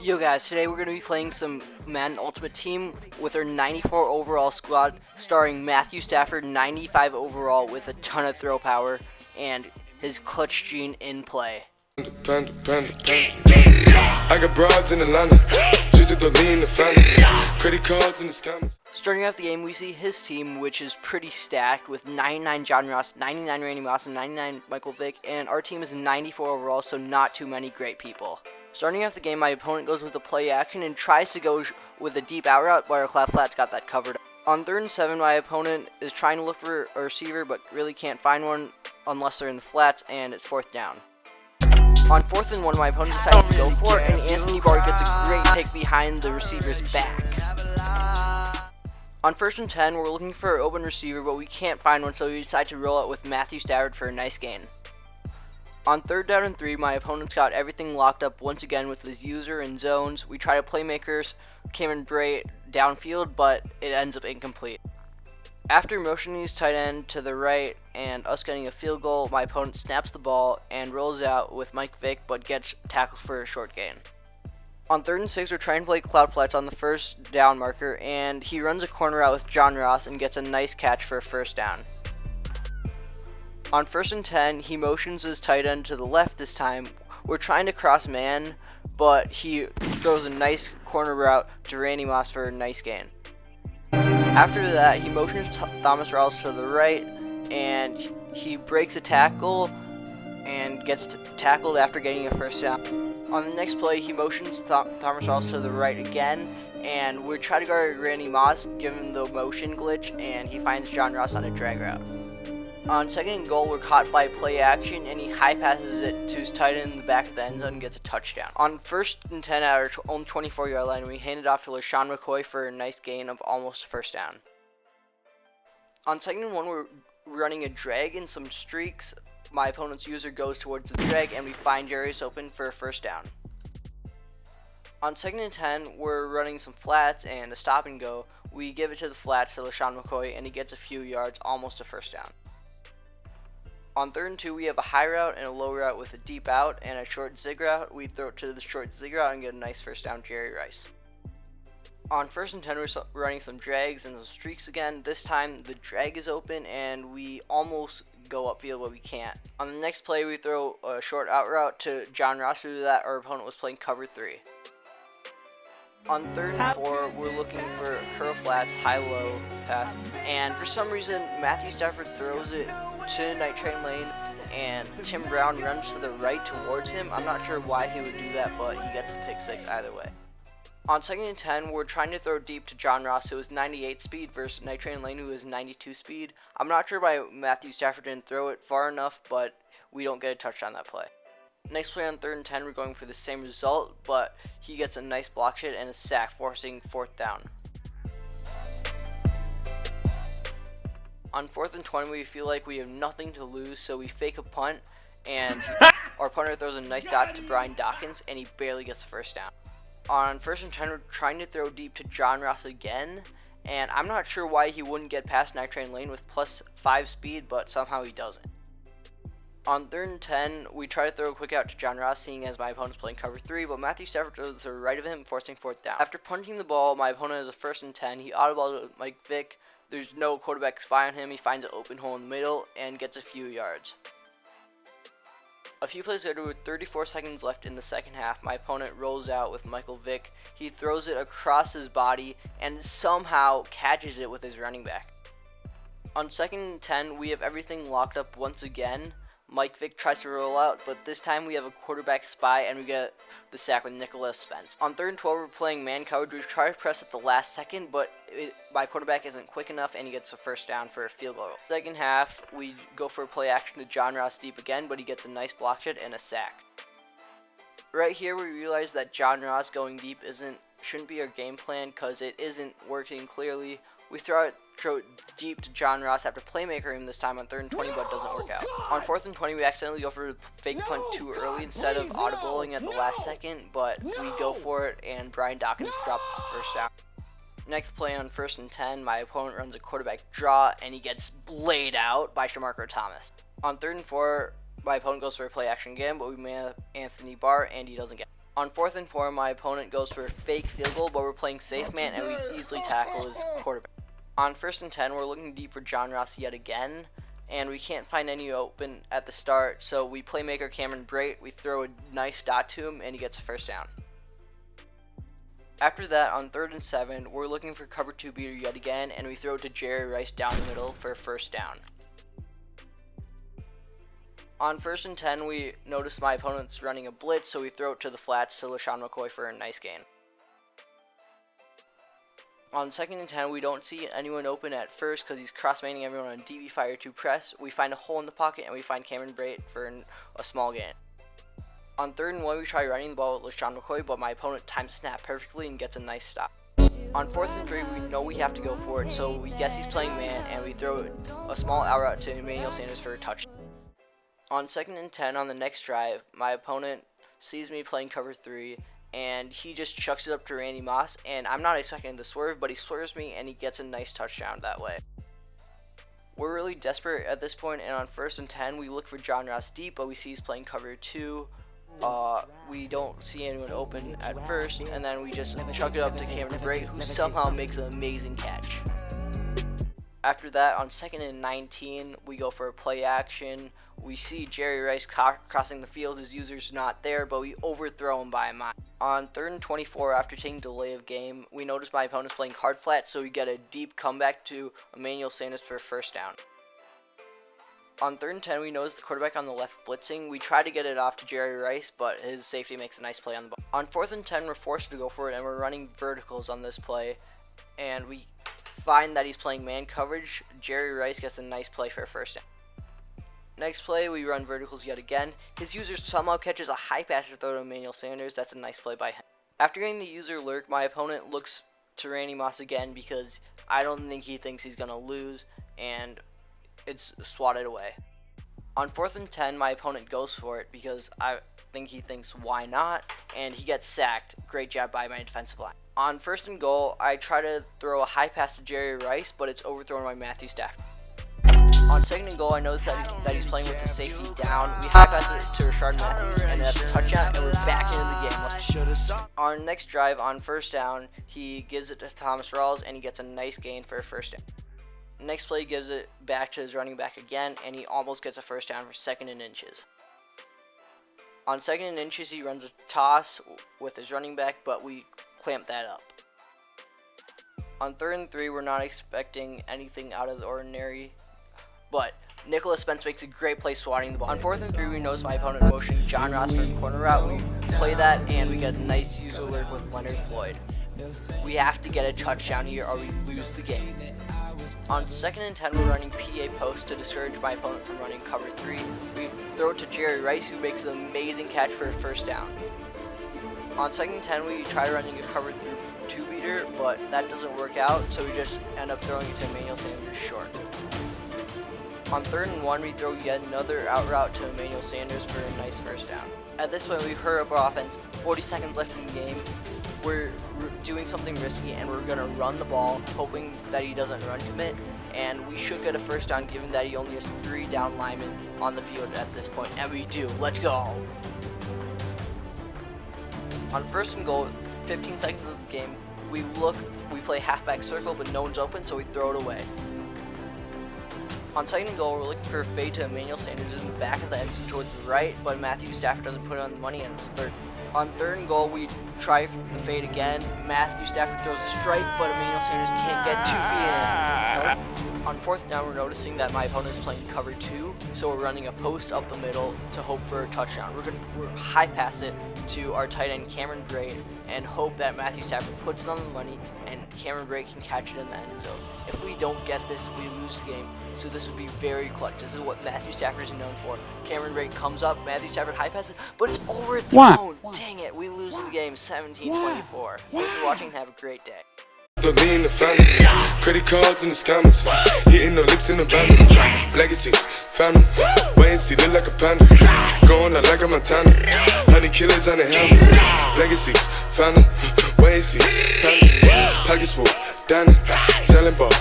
Yo guys, today we're going to be playing some Madden Ultimate Team with our 94 overall squad, starring Matthew Stafford, 95 overall with a ton of throw power, and his clutch gene in play. I got broads in Atlanta, just to lean the family, credit cards in the scammers. Starting off the game, we see his team, which is pretty stacked with 99 John Ross, 99 Randy Moss, and 99 Michael Vick, and our team is 94 overall, so not too many great people. Starting off the game, my opponent goes with a play action and tries to go with a deep out route, but our Cloud Flat's got that covered. On 3rd and 7, my opponent is trying to look for a receiver, but really can't find one unless they're in the flats, and it's 4th down. On 4th and 1, my opponent decides to go for it, and Anthony Barr gets a great pick behind the receiver's back. On 1st and 10, we're looking for an open receiver, but we can't find one, so we decide to roll out with Matthew Stafford for a nice gain. On 3rd down and 3, my opponent's got everything locked up once again with his user and zones. We try to playmakers Cameron Bray downfield, but it ends up incomplete. After motioning his tight end to the right and us getting a field goal, my opponent snaps the ball and rolls out with Mike Vick, but gets tackled for a short gain. On 3rd and 6, we're trying to play Cloud Flats on the 1st down marker, and he runs a corner out with John Ross and gets a nice catch for a 1st down. On 1st and 10, he motions his tight end to the left this time. We're trying to cross man, but he throws a nice corner route to Randy Moss for a nice gain. After that, he motions Thomas Rawls to the right, and he breaks a tackle and gets tackled after getting a 1st down. On the next play, he motions Thomas Rawls to the right again, and we try to guard Randy Moss, give him the motion glitch, and he finds John Ross on a drag route. On 2nd and goal, we're caught by play action, and he high passes it to his tight end in the back of the end zone and gets a touchdown. On 1st and 10 at our own 24-yard line, we hand it off to LaShawn McCoy for a nice gain of almost a 1st down. On 2nd and 1, we're running a drag and some streaks. My opponent's user goes towards the drag, and we find Jarius open for a 1st down. On 2nd and 10, we're running some flats and a stop and go. We give it to the flats to LaShawn McCoy, and he gets a few yards, almost a 1st down. On 3rd and 2, we have a high route and a low route with a deep out and a short zig route. We throw it to the short zig route and get a nice 1st down, Jerry Rice. On 1st and 10, we're running some drags and some streaks again. This time, the drag is open and we almost go upfield, but we can't. On the next play, we throw a short out route to John Ross, who that our opponent was playing cover 3. On 3rd and 4, we're looking for a curl flats, high-low pass, and for some reason, Matthew Stafford throws it to Night Train Lane, and Tim Brown runs to the right towards him. I'm not sure why he would do that, but he gets a pick 6 either way. On 2nd and 10, we're trying to throw deep to John Ross, who is 98 speed, versus Night Train Lane, who is 92 speed. I'm not sure why Matthew Stafford didn't throw it far enough, but we don't get a touchdown that play. Next play on 3rd and 10, we're going for the same result, but he gets a nice block hit and a sack, forcing 4th down. On 4th and 20, we feel like we have nothing to lose, so we fake a punt, and our punter throws a nice dot to Brian Dawkins, and he barely gets the 1st down. On 1st and 10, we're trying to throw deep to John Ross again, and I'm not sure why he wouldn't get past Night Train Lane with +5 speed, but somehow he doesn't. On 3rd and 10, we try to throw a quick out to John Ross, seeing as my opponent's playing cover 3, but Matthew Stafford throws to the right of him, forcing 4th down. After punting the ball, my opponent has a 1st and 10. He audibles with Mike Vick. There's no quarterback spy on him. He finds an open hole in the middle and gets a few yards. A few plays later, with 34 seconds left in the 2nd half, my opponent rolls out with Michael Vick. He throws it across his body and somehow catches it with his running back. On 2nd and 10, we have everything locked up once again. Mike Vick tries to roll out, but this time we have a quarterback spy and we get the sack with Nicholas Spence. On 3rd and 12, we're playing man coverage. We try to press at the last second, but my quarterback isn't quick enough and he gets a 1st down for a field goal. 2nd half, we go for a play action to John Ross deep again, but he gets a nice block shot and a sack. Right here, we realize that John Ross going deep shouldn't be our game plan because it isn't working clearly. We throw it deep to John Ross after playmaker him this time on 3rd and 20, but it doesn't work out. On 4th and 20, we accidentally go for a fake punt too early instead of audibling at the last second, but we go for it and Brian Dawkins drops his 1st down. Next play on 1st and 10, my opponent runs a quarterback draw and he gets laid out by Shamarko Thomas. On 3rd and 4, my opponent goes for a play action again, but we man up Anthony Barr and he doesn't get it. On 4th and 4, my opponent goes for a fake field goal, but we're playing safe man and we easily tackle his quarterback. On 1st and 10, we're looking deep for John Ross yet again, and we can't find any open at the start, so we playmaker Cameron Brate, we throw a nice dot to him, and he gets a first down. After that, on 3rd and 7, we're looking for cover 2 beater yet again, and we throw it to Jerry Rice down the middle for a first down. On 1st and 10, we notice my opponent's running a blitz, so we throw it to the flats to LaShawn McCoy for a nice gain. On 2nd and 10, we don't see anyone open at first because he's cross-manning everyone on DB fire 2 press. We find a hole in the pocket and we find Cameron Brate for a small gain. On 3rd and 1, we try running the ball with LaShawn McCoy, but my opponent times snap perfectly and gets a nice stop. On 4th and 3, we know we have to go for it, so we guess he's playing man and we throw a small out route to Emmanuel Sanders for a touchdown. On 2nd and 10, on the next drive, my opponent sees me playing cover 3, and he just chucks it up to Randy Moss, and I'm not expecting the swerve, but he swerves me, and he gets a nice touchdown that way. We're really desperate at this point, and on 1st and 10, we look for John Ross deep, but we see he's playing cover 2. We don't see anyone open at first, and then we just chuck it up to Cameron Brate, who somehow makes an amazing catch. After that, on 2nd and 19, we go for a play action. We see Jerry Rice crossing the field. His user's not there, but we overthrow him by a mile. On 3rd and 24, after taking delay of game, we notice my opponent's playing hard flat, so we get a deep comeback to Emmanuel Sanders for a first down. On 3rd and 10, we notice the quarterback on the left blitzing. We try to get it off to Jerry Rice, but his safety makes a nice play on the ball. On 4th and 10, we're forced to go for it, and we're running verticals on this play, and we find that he's playing man coverage. Jerry Rice gets a nice play for a first down. Next play, we run verticals yet again. His user somehow catches a high pass to throw to Emmanuel Sanders. That's a nice play by him. After getting the user lurk, my opponent looks to Randy Moss again because I don't think he thinks he's going to lose, and it's swatted away. On 4th and 10, my opponent goes for it because I think he thinks why not, and he gets sacked. Great job by my defensive line. On 1st and goal, I try to throw a high pass to Jerry Rice, but it's overthrown by Matthew Stafford. On 2nd and goal, I notice that he's playing with the safety down. We high pass it to Rashard Matthews, and that's a touchdown, and we're back into the game. On the next drive, on 1st down, he gives it to Thomas Rawls, and he gets a nice gain for a first down. Next play, gives it back to his running back again, and he almost gets a first down for 2nd and inches. On 2nd and inches, he runs a toss with his running back, but we clamp that up. On 3rd and 3, we're not expecting anything out of the ordinary, but Nicholas Spence makes a great play swatting the ball. On 4th and 3, we notice my opponent motioning John Ross for a corner route. We play that, and we get a nice user alert with Leonard Floyd. We have to get a touchdown here or we lose the game. On 2nd and 10, we're running PA post to discourage my opponent from running cover 3. We throw it to Jerry Rice, who makes an amazing catch for a first down. On 2nd and 10, we try running a cover 2 beater, but that doesn't work out, so we just end up throwing it to Emmanuel Sanders short. On 3rd and 1, we throw yet another out route to Emmanuel Sanders for a nice first down. At this point, we hurry up our offense. 40 seconds left in the game. We're doing something risky, and we're going to run the ball, hoping that he doesn't run commit, and we should get a first down given that he only has 3 down linemen on the field at this point, and we do. Let's go! On 1st and goal, 15 seconds of the game, we play halfback circle, but no one's open, so we throw it away. On 2nd and goal, we're looking for a fade to Emmanuel Sanders in the back of the end zone towards the right, but Matthew Stafford doesn't put it on the money, and it's 3rd. On 3rd and goal, we try the fade again. Matthew Stafford throws a strike, but Emmanuel Sanders can't get 2 feet in. On 4th down, we're noticing that my opponent is playing cover 2, so we're running a post up the middle to hope for a touchdown. We're high pass it to our tight end Cameron Brate and hope that Matthew Stafford puts it on the money and Cameron Brate can catch it in the end zone. If we don't get this, we lose the game. So this would be very clutch. This is what Matthew Stafford is known for. Cameron Brate comes up, Matthew Stafford high passes, but it's overthrown. Dang it, we lose the game 17-24. Thanks for watching and have a great day. The lean, the family, credit cards in the scammers, hitting the licks in the van, legacies, family, wait and see, look like a panda, going out like a Montana, honey killers on the helmets, legacies, family, wait and see, family, pockets full, Danny, selling ball,